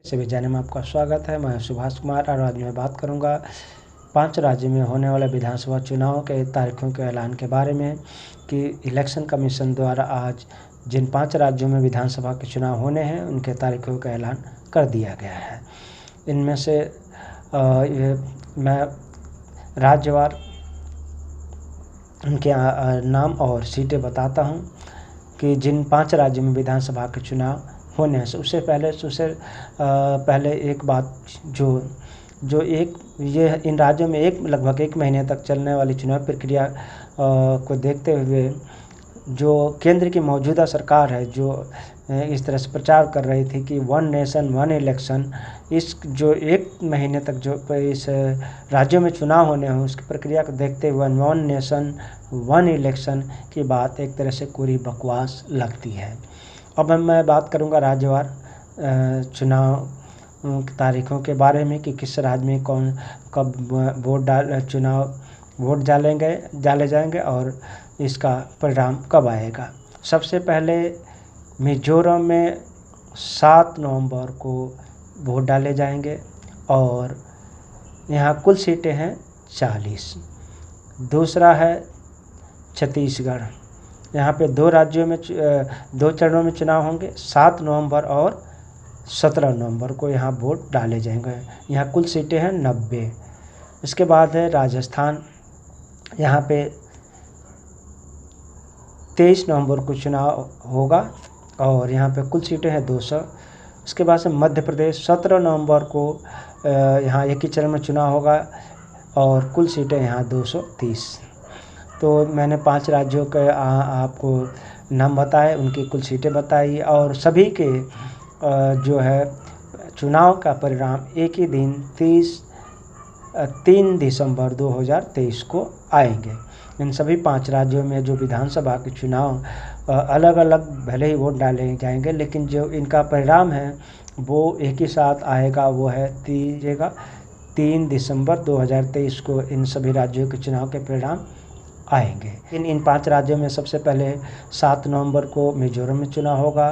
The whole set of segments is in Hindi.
सभी जानने में आपका स्वागत है। मैं सुभाष कुमार और आज मैं बात करूंगा 5 राज्यों में होने वाले विधानसभा चुनाव के तारीखों के ऐलान के बारे में कि इलेक्शन कमीशन द्वारा आज जिन 5 राज्यों में विधानसभा के चुनाव होने हैं उनके तारीखों का ऐलान कर दिया गया है। इनमें से मैं राज्यवार उनके नाम और सीटें बताता हूं कि जिन 5 राज्यों में विधानसभा के चुनाव होने हैं। उससे पहले एक बात जो ये इन राज्यों में लगभग 1 महीने तक चलने वाली चुनाव प्रक्रिया को देखते हुए जो केंद्र की मौजूदा सरकार है जो इस तरह से प्रचार कर रही थी कि 1 नेशन 1 इलेक्शन, इस जो 1 महीने तक जो इस राज्यों में चुनाव होने हैं उसकी प्रक्रिया को देखते हुए 1 नेशन 1 इलेक्शन की बात एक तरह से पूरी बकवास लगती है। अब मैं बात करूंगा राज्यवार चुनाव तारीखों के बारे में कि किस राज्य में कब वोट डाले जाएंगे और इसका परिणाम कब आएगा। सबसे पहले मिजोरम में 7 नवंबर को वोट डाले जाएंगे और यहाँ कुल सीटें हैं 40। दूसरा है छत्तीसगढ़, यहाँ पे 2 राज्यों में 2 चरणों में चुनाव होंगे। 7 नवंबर और 17 नवंबर को यहाँ वोट डाले जाएंगे। यहाँ कुल सीटें हैं 90। इसके बाद है राजस्थान, यहाँ पे 23 नवंबर को चुनाव होगा और यहाँ पे कुल सीटें हैं 200। इसके बाद से मध्य प्रदेश 17 नवंबर को यहाँ एक ही चरण में चुनाव होगा और कुल सीटें यहाँ 230। तो मैंने 5 राज्यों के आपको नाम बताए, उनकी कुल सीटें बताई और सभी के जो है चुनाव का परिणाम एक ही दिन 3 दिसंबर 2023 को आएंगे। इन सभी 5 राज्यों में जो विधानसभा के चुनाव अलग अलग भले ही वोट डाले जाएंगे लेकिन जो इनका परिणाम है वो एक ही साथ आएगा। वो है 3 दिसंबर 2023 को इन सभी राज्यों के चुनाव के परिणाम आएंगे। इन 5 राज्यों में सबसे पहले 7 नवंबर को मिजोरम में चुनाव होगा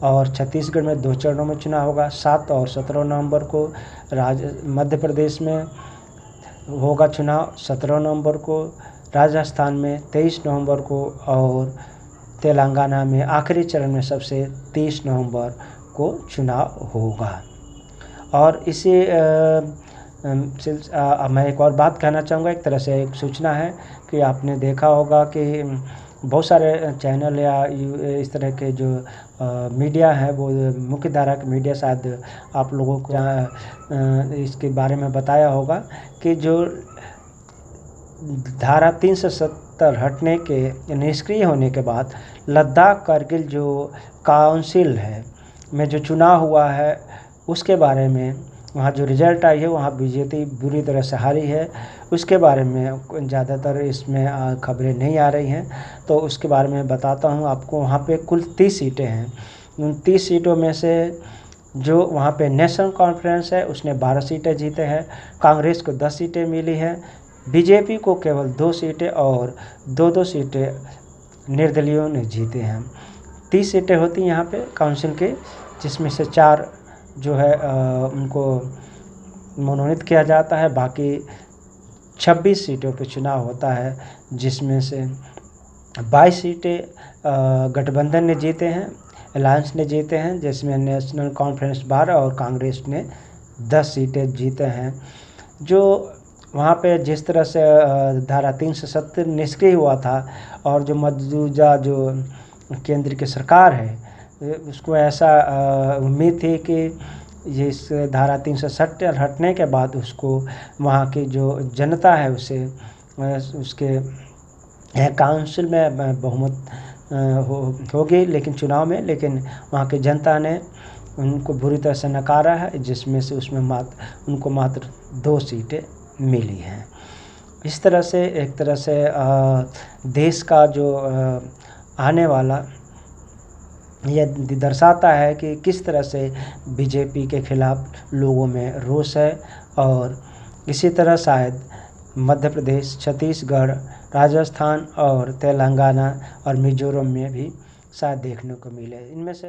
और छत्तीसगढ़ में 2 चरणों में चुनाव होगा। 7 और 17 नवंबर को मध्य प्रदेश में होगा चुनाव, 17 नवंबर को राजस्थान में 23 नवंबर को और तेलंगाना में आखिरी चरण में सबसे 30 नवंबर को चुनाव होगा। और इसी मैं एक और बात कहना चाहूँगा, एक तरह से एक सूचना है कि आपने देखा होगा कि बहुत सारे चैनल या इस तरह के जो मीडिया है वो मुख्य धारा के मीडिया शायद आप लोगों को इसके बारे में बताया होगा कि जो धारा 370 हटने के निष्क्रिय होने के बाद लद्दाख कारगिल जो काउंसिल है में जो चुनाव हुआ है उसके बारे में वहाँ जो रिजल्ट आई है वहाँ बीजेपी बुरी तरह से हारी है। उसके बारे में ज़्यादातर इसमें खबरें नहीं आ रही हैं, तो उसके बारे में बताता हूँ आपको। वहाँ पे कुल 30 सीटें हैं। उन 30 सीटों में से जो वहाँ पे नेशनल कॉन्फ्रेंस है उसने 12 सीटें जीते हैं, कांग्रेस को 10 सीटें मिली हैं, बीजेपी को केवल 2 सीटें और 2-2 सीटें निर्दलीयों ने जीते हैं। 30 सीटें होती हैं यहाँ पे काउंसिल के, जिसमें से 4 जो है उनको मनोनीत किया जाता है। बाकी 26 सीटों पे चुनाव होता है, जिसमें से 22 सीटें गठबंधन ने जीते हैं, अलायंस ने जीते हैं, जिसमें नेशनल कॉन्फ्रेंस 12 और कांग्रेस ने 10 सीटें जीते हैं। जो वहाँ पे जिस तरह से धारा 370 निष्क्रिय हुआ था और जो मौजूदा जो केंद्र की सरकार है उसको ऐसा उम्मीद थी कि इस धारा 370 हटने के बाद उसको वहाँ की जो जनता है उसे उसके काउंसिल में बहुमत होगी लेकिन चुनाव में, लेकिन वहाँ की जनता ने उनको बुरी तरह से नकारा है, जिसमें से उसमें उनको मात्र 2 सीटें मिली हैं। इस तरह से एक तरह से देश का जो आने वाला यह दर्शाता है कि किस तरह से बीजेपी के खिलाफ लोगों में रोष है। और इसी तरह शायद मध्य प्रदेश, छत्तीसगढ़, राजस्थान और तेलंगाना और मिजोरम में भी शायद देखने को मिले। इनमें से